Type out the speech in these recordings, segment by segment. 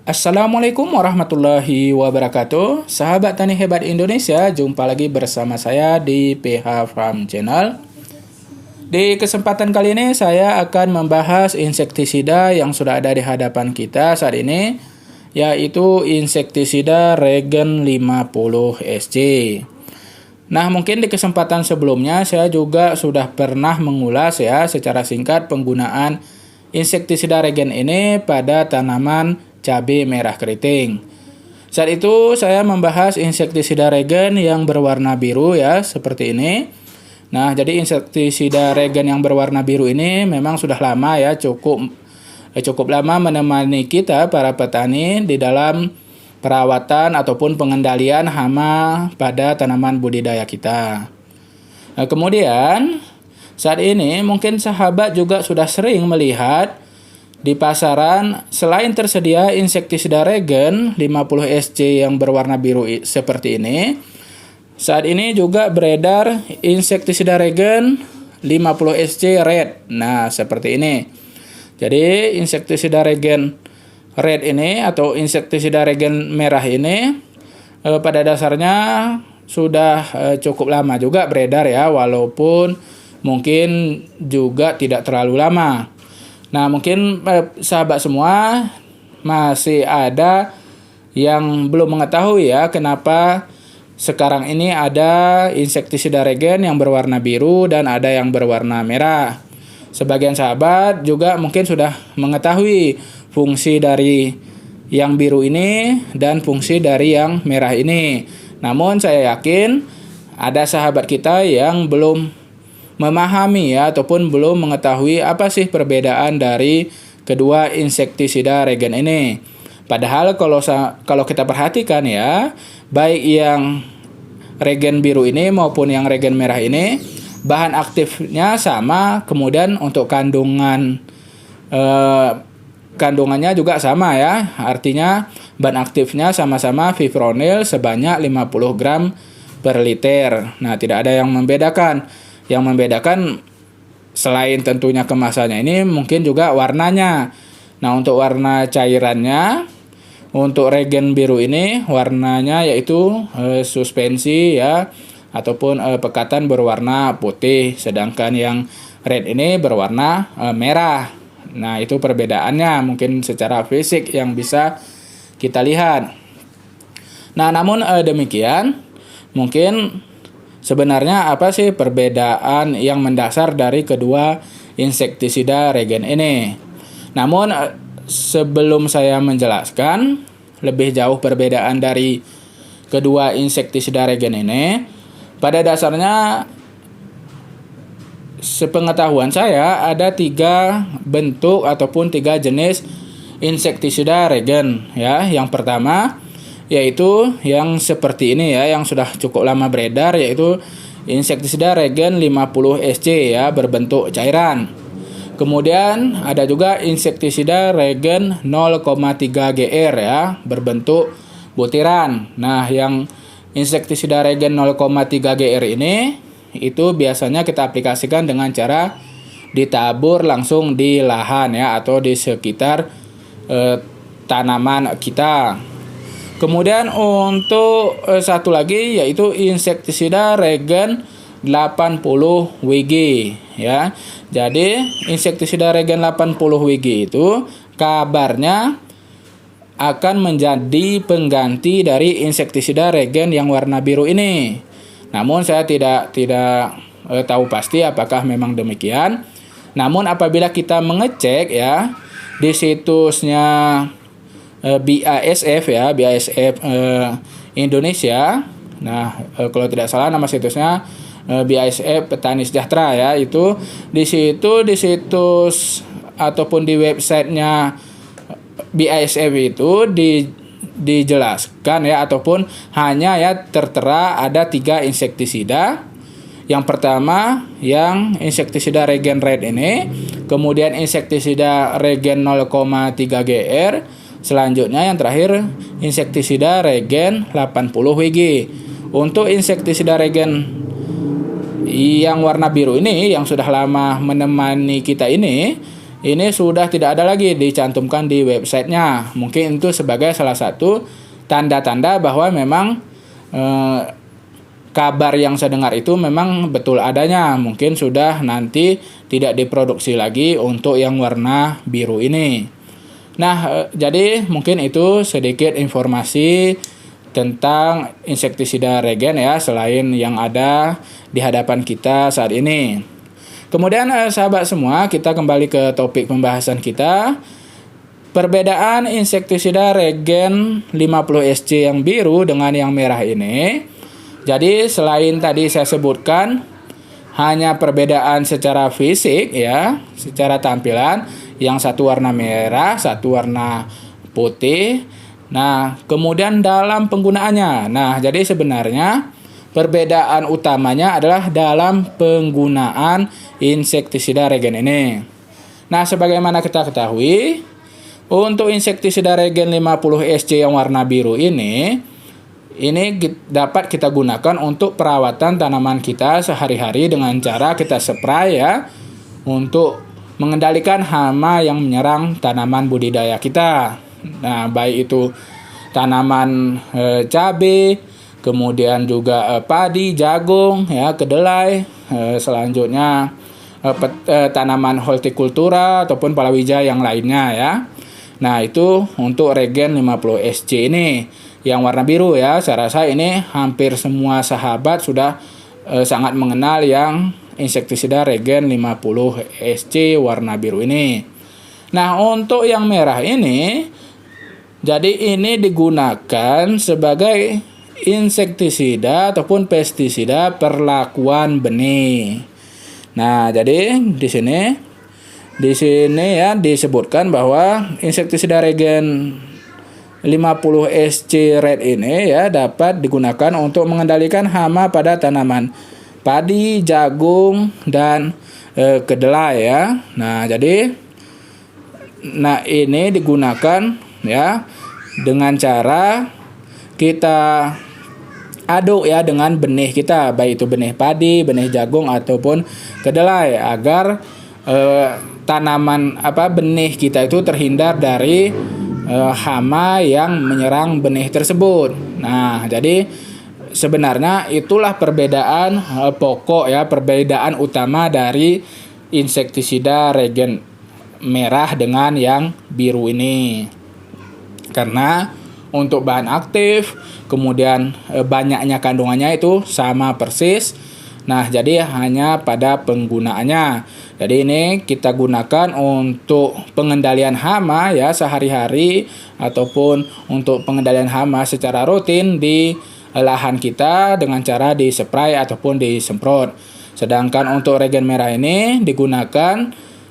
Assalamualaikum warahmatullahi wabarakatuh. Sahabat Tani Hebat Indonesia, jumpa lagi bersama saya di PH Farm Channel. Di kesempatan kali ini saya akan membahas insektisida yang sudah ada di hadapan kita saat ini, yaitu insektisida Regen 50 SC. Nah, mungkin di kesempatan sebelumnya saya juga sudah pernah mengulas ya secara singkat penggunaan insektisida Regen ini pada tanaman cabai merah keriting. Saat itu saya membahas insektisida Regen yang berwarna biru ya, seperti ini. Nah, jadi insektisida Regen yang berwarna biru ini memang sudah lama ya, cukup lama menemani kita para petani di dalam perawatan ataupun pengendalian hama pada tanaman budidaya kita. Nah, kemudian saat ini mungkin sahabat juga sudah sering melihat di pasaran, selain tersedia insektisida Regen 50 SC yang berwarna biru seperti ini, saat ini juga beredar insektisida Regen 50 SC Red. Nah, seperti ini. Jadi, insektisida Regen Red ini atau insektisida Regen merah ini pada dasarnya sudah cukup lama juga beredar ya, walaupun mungkin juga tidak terlalu lama. Nah, mungkin sahabat semua masih ada yang belum mengetahui ya kenapa sekarang ini ada insektisida Regen yang berwarna biru dan ada yang berwarna merah. Sebagian sahabat juga mungkin sudah mengetahui fungsi dari yang biru ini dan fungsi dari yang merah ini. Namun saya yakin ada sahabat kita yang belum memahami ya ataupun belum mengetahui apa sih perbedaan dari kedua insektisida Regen ini. Padahal kalau kita perhatikan ya, baik yang Regen biru ini maupun yang Regen merah ini bahan aktifnya sama, kemudian untuk kandungannya juga sama ya. Artinya bahan aktifnya sama-sama fipronil sebanyak 50 gram per liter. Nah, tidak ada yang membedakan. Yang membedakan selain tentunya kemasannya ini mungkin juga warnanya. Nah, untuk warna cairannya, untuk Regen biru ini warnanya yaitu suspensi ya ataupun pekatan berwarna putih, sedangkan yang red ini berwarna merah. Nah, itu perbedaannya mungkin secara fisik yang bisa kita lihat. Nah, namun demikian mungkin sebenarnya apa sih perbedaan yang mendasar dari kedua insektisida Regen ini? Namun sebelum saya menjelaskan lebih jauh perbedaan dari kedua insektisida Regen ini, pada dasarnya sepengetahuan saya ada 3 bentuk ataupun 3 jenis insektisida Regen ya. Yang pertama yaitu yang seperti ini ya, yang sudah cukup lama beredar, yaitu insektisida Regen 50 SC ya, berbentuk cairan. Kemudian ada juga insektisida Regen 0,3 GR ya, berbentuk butiran. Nah, yang insektisida Regen 0,3 GR ini itu biasanya kita aplikasikan dengan cara ditabur langsung di lahan ya, atau di sekitar tanaman kita. Kemudian untuk satu lagi yaitu insektisida Regen 80 WG ya. Jadi insektisida Regen 80 WG itu kabarnya akan menjadi pengganti dari insektisida Regen yang warna biru ini. Namun saya tidak tahu pasti apakah memang demikian. Namun apabila kita mengecek ya di situsnya BASF ya, BASF Indonesia. Nah, kalau tidak salah nama situsnya BASF Petani Sejahtera ya. Itu di situs ataupun di websitenya BASF itu dijelaskan ya, ataupun hanya ya tertera ada 3 insektisida. Yang pertama yang insektisida Regen Red ini, kemudian insektisida Regen 0,3 GR. Selanjutnya yang terakhir insektisida Regen 80 WG. Untuk insektisida Regen yang warna biru ini yang sudah lama menemani kita ini ini sudah tidak ada lagi dicantumkan di websitenya. Mungkin itu sebagai salah satu tanda-tanda bahwa memang kabar yang saya dengar itu memang betul adanya. Mungkin sudah nanti tidak diproduksi lagi untuk yang warna biru ini. Nah, jadi mungkin itu sedikit informasi tentang insektisida regen ya, selain yang ada di hadapan kita saat ini. Kemudian sahabat semua, kita kembali ke topik pembahasan kita. Perbedaan insektisida regen 50SC yang biru dengan yang merah ini. Jadi selain tadi saya sebutkan hanya perbedaan secara fisik ya, secara tampilan, yang satu warna merah, satu warna putih. Nah, kemudian dalam penggunaannya. Nah, jadi sebenarnya perbedaan utamanya adalah dalam penggunaan insektisida regen ini. Nah, sebagaimana kita ketahui, untuk insektisida regen 50SC yang warna biru ini dapat kita gunakan untuk perawatan tanaman kita sehari-hari dengan cara kita spray ya, untuk mengendalikan hama yang menyerang tanaman budidaya kita. Nah, baik itu tanaman cabai, kemudian juga padi, jagung, ya, kedelai, selanjutnya tanaman hortikultura ataupun palawija yang lainnya ya. Nah, itu untuk regen 50SC ini yang warna biru ya. Saya rasa ini hampir semua sahabat sudah sangat mengenal yang insektisida regen 50SC warna biru ini. Nah, untuk yang merah ini, jadi ini digunakan sebagai insektisida ataupun pestisida perlakuan benih. Nah, jadi di sini ya disebutkan bahwa insektisida regen 50SC Red ini ya dapat digunakan untuk mengendalikan hama pada tanaman padi, jagung, dan kedelai ya. Nah, jadi ini digunakan ya dengan cara kita aduk ya dengan benih kita, baik itu benih padi, benih jagung ataupun kedelai, agar benih kita itu terhindar dari hama yang menyerang benih tersebut. Nah, jadi sebenarnya itulah perbedaan pokok ya, perbedaan utama dari insektisida regen merah dengan yang biru ini. Karena untuk bahan aktif, kemudian banyaknya kandungannya itu sama persis. Nah, jadi hanya pada penggunaannya. Jadi ini kita gunakan untuk pengendalian hama ya sehari-hari, ataupun untuk pengendalian hama secara rutin di lahan kita dengan cara dispray ataupun disemprot. Sedangkan untuk regen merah ini digunakan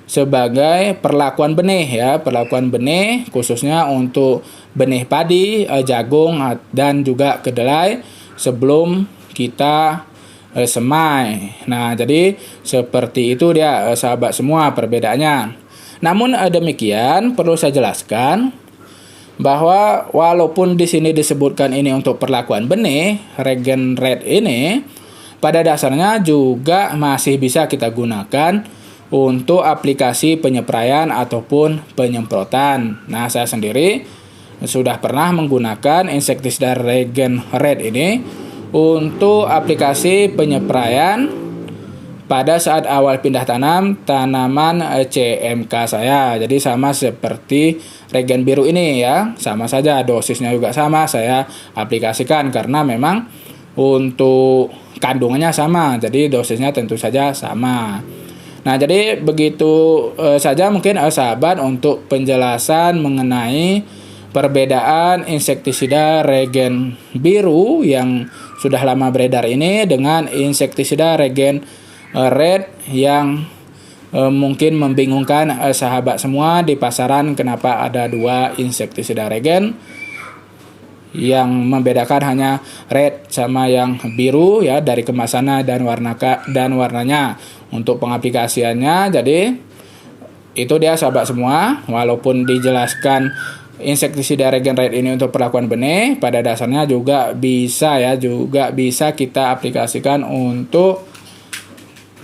sebagai perlakuan benih ya, perlakuan benih khususnya untuk benih padi, jagung, dan juga kedelai sebelum kita semai. Nah, jadi seperti itu dia sahabat semua perbedaannya. Namun demikian perlu saya jelaskan bahwa walaupun di sini disebutkan ini untuk perlakuan benih, regen red ini pada dasarnya juga masih bisa kita gunakan untuk aplikasi penyepraian ataupun penyemprotan. Nah, saya sendiri sudah pernah menggunakan insektisida regen red ini untuk aplikasi penyepraian pada saat awal pindah tanam tanaman CMK saya. Jadi sama seperti regen biru ini ya, sama saja dosisnya juga sama saya aplikasikan karena memang untuk kandungannya sama, jadi dosisnya tentu saja sama. Nah, jadi begitu saja mungkin sahabat untuk penjelasan mengenai perbedaan insektisida regen biru yang sudah lama beredar ini dengan insektisida regen red yang mungkin membingungkan sahabat semua di pasaran. Kenapa ada dua insektisida regen yang membedakan hanya red sama yang biru ya, dari kemasannya dan warnanya untuk pengaplikasiannya. Jadi itu dia sahabat semua, walaupun dijelaskan insektisida regen red ini untuk perlakuan benih, pada dasarnya juga bisa kita aplikasikan untuk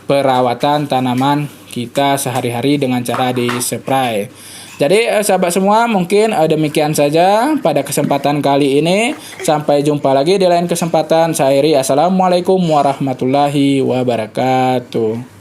perawatan tanaman kita sehari-hari dengan cara di-spray. Jadi sahabat semua, mungkin demikian saja pada kesempatan kali ini. Sampai jumpa lagi di lain kesempatan. Saya Iri, assalamualaikum warahmatullahi wabarakatuh.